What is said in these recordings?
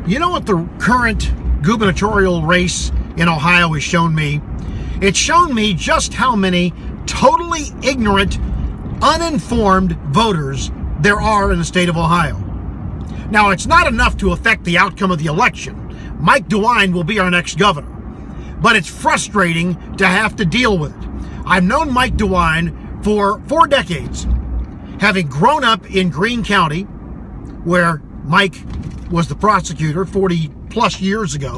You know what the current gubernatorial race in Ohio has shown me? It's shown me just how many totally ignorant, uninformed voters there are in the state of Ohio. Now, it's not enough to affect the outcome of the election. Mike Dewine will be our next governor. But it's frustrating to have to deal with it. I've known Mike Dewine for 4 decades, having grown up in Greene County, where Mike was the prosecutor 40 plus years ago,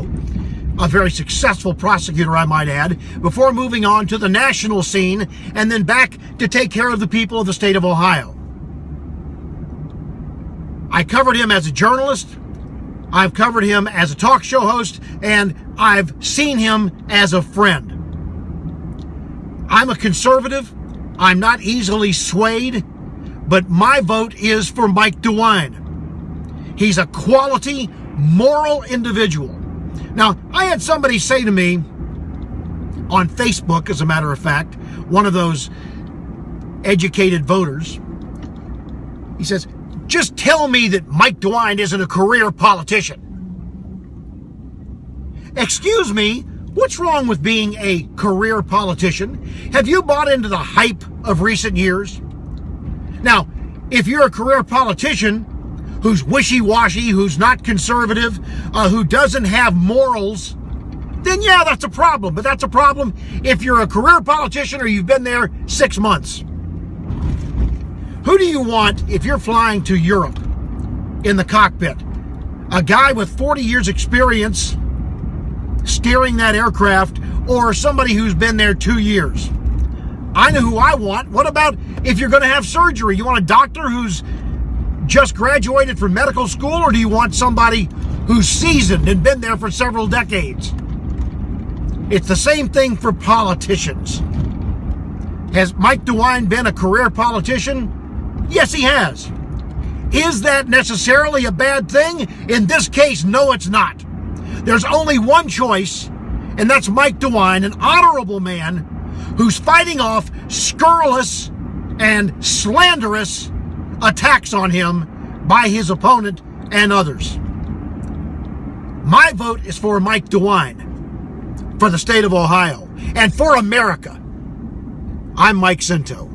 a very successful prosecutor, I might add, before moving on to the national scene and then back to take care of the people of the state of Ohio. I covered him as a journalist, I've covered him as a talk show host, and I've seen him as a friend. I'm a conservative, I'm not easily swayed, but my vote is for Mike Dewine. He's a quality, moral individual. Now, I had somebody say to me on Facebook, as a matter of fact, one of those educated voters, he says, just tell me that Mike Dewine isn't a career politician. Excuse me, what's wrong with being a career politician? Have you bought into the hype of recent years? Now, if you're a career politician who's wishy-washy, who's not conservative, who doesn't have morals, then yeah, that's a problem. But that's a problem if you're a career politician or you've been there 6 months. Who do you want if you're flying to Europe in the cockpit? A guy with 40 years experience steering that aircraft, or somebody who's been there 2 years? I know who I want. What about if you're going to have surgery? You want a doctor who's just graduated from medical school, or do you want somebody who's seasoned and been there for several decades? It's the same thing for politicians. Has Mike Dewine been a career politician? Yes, he has. Is that necessarily a bad thing? In this case, no, it's not. There's only one choice, and that's Mike Dewine, an honorable man who's fighting off scurrilous and slanderous attacks on him by his opponent and others. My vote is for Mike Dewine, for the state of Ohio, and for America. I'm Mike Scinto.